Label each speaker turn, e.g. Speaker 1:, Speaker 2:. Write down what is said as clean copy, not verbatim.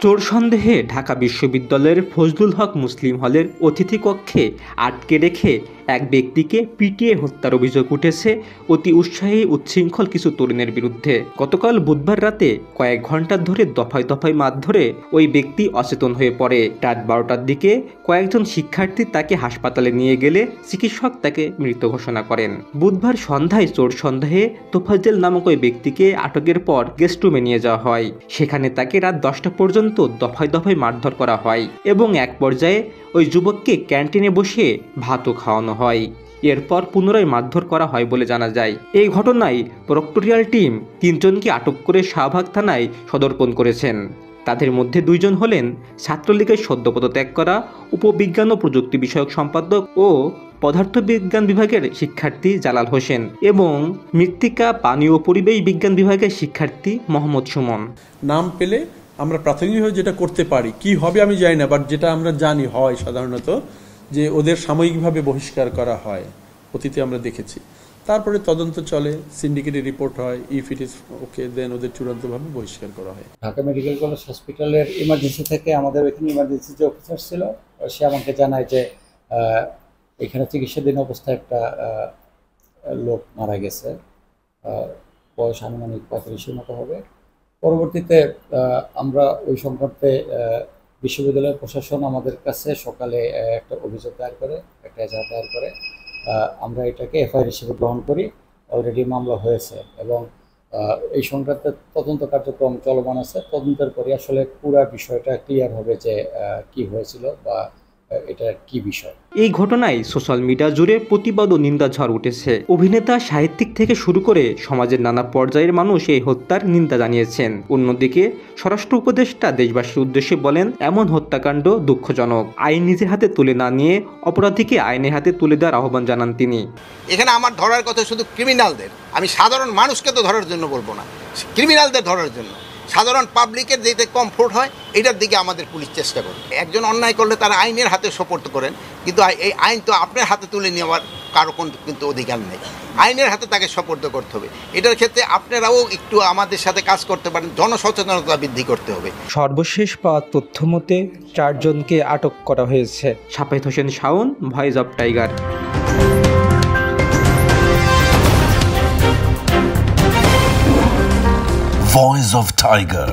Speaker 1: চোর সন্দেহে ঢাকা বিশ্ববিদ্যালয়ের ফজলুল হক মুসলিম হলের অতিথি কক্ষে আটকে রেখে এক ব্যক্তিকে পিটিয়ে হত্যার অভিযোগ উঠেছে অতি উৎসাহী উচ্ছৃঙ্খল কিছু তরুণের বিরুদ্ধে। গতকাল বুধবার রাতে কয়েক ঘন্টা ধরে দফায় দফায় মারধরে ওই ব্যক্তি অচেতন হয়ে পড়ে। রাত 12টার দিকে কয়েকজন শিক্ষার্থী তাকে হাসপাতালে নিয়ে গেলে চিকিৎসক তাকে মৃত ঘোষণা করেন। বুধবার সন্ধ্যায় চোর সন্দেহে তোফাজ্জল নামক ওই ব্যক্তিকে আটকের পর গেস্ট রুমে নিয়ে যাওয়া হয়। সেখানে তাকে রাত 10টা পর্যন্ত দফায় দফায় মারধর করা হয় এবং এক পর্যায়ে ওই যুবককে ক্যান্টিনে বসিয়ে ভাতও খাওয়ানো হয়। এরপর পুনরায় মারধর করা হয় বলে জানা যায়। এই ঘটনায় প্রক্টোরিয়াল টিম 3 জনকে আটক করে শাহবাগ থানায় সদর্পণ করেছেন। তাদের মধ্যে 2 জন হলেন ছাত্রলীগের সদ্য পদত্যাগ করা উপবিজ্ঞান ও প্রযুক্তি বিষয়ক সম্পাদক ও পদার্থবিজ্ঞান বিভাগের শিক্ষার্থী জালাল হোসেন এবং মৃত্তিকা পানি ও পরিবেশ বিজ্ঞান বিভাগের শিক্ষার্থী মোহাম্মদ সুমন।
Speaker 2: নাম পেলে আমরা প্রাথমিকভাবে যেটা করতে পারি, কি হবে আমি জানি না, বাট যেটা আমরা জানি হয় সাধারণত যে ওদের সাময়িকভাবে বহিষ্কার করা হয়, অতীতে আমরা দেখেছি। তারপরে তদন্ত চলে, সিন্ডিকেটের রিপোর্ট হয়, ইফ ইট ইজ ওকে দেন ওদের চূড়ান্তভাবে বহিষ্কার করা হয়।
Speaker 3: ঢাকা মেডিকেল কলেজ হসপিটালের ইমার্জেন্সি থেকে আমাদের এখানে ইমার্জেন্সি যে অফিসার ছিল সে আমাকে জানায় যে এখানে চিকিৎসাধীন অবস্থায় একটা লোক মারা গেছে, বয়স আনুমানিক 35-এর মতো হবে। পরবর্তীতে আমরা ওই সংক্রান্তে বিশ্ববিদ্যালয়ের প্রশাসন আমাদের কাছে সকালে একটা অভিযোগ দায়ের করে, একটা এজাহার দায়ের করে। আমরা এটাকে এফআইআর হিসেবে গ্রহণ করি। অলরেডি মামলা হয়েছে এবং এই সংক্রান্তে তদন্ত কার্যক্রম চলমান আছে। তদন্তের পরে আসলে পুরো বিষয়টা ক্লিয়ার হবে যে কি হয়েছিল বা এটা কি বিষয়।
Speaker 1: এই ঘটনায় সোশ্যাল মিডিয়া জুড়ে প্রতিবাদ ও নিন্দা ঝড় উঠেছে। অভিনেতা, সাহিত্যিক থেকে শুরু করে সমাজের নানা পর্যায়ের মানুষ এই হত্যার নিন্দা জানিয়েছেন। অন্যদিকে স্বরাষ্ট্র উপদেষ্টা দেশবাসীর উদ্দেশ্যে বলেন, এমন হত্যাকাণ্ড দুঃখজনক। আইন নিজের হাতে তুলে না নিয়ে অপরাধীকে আইনের হাতে তুলে দেওয়ার আহ্বান জানান তিনি।
Speaker 4: এখানে আমার ধরার কথা শুধু ক্রিমিনালদের, আমি সাধারণ মানুষকে তো ধরার জন্য বলবো না, ক্রিমিনালদের ধরার জন্য। সাধারণ পাবলিকের যেতে কমফোর্ট হয় এটার দিকে আমাদের পুলিশ চেষ্টা করে। একজন অন্যায় করলে তারা আইনের হাতে সোপর্দ করেন, কিন্তু এই আইন তো আপনার হাতে তুলে নেওয়ার কারো কিন্তু অধিকার নেই। আইনের হাতে তাকে সোপর্দ করতে হবে। এটার ক্ষেত্রে আপনারাও একটু আমাদের সাথে কাজ করতে পারেন, জনসচেতনতা বৃদ্ধি করতে হবে।
Speaker 1: সর্বশেষ পাওয়া তথ্য মতে 4 জনকে আটক করা হয়েছে। Safayet Hossain Shaon, voice of tiger.
Speaker 5: Voice of Tiger.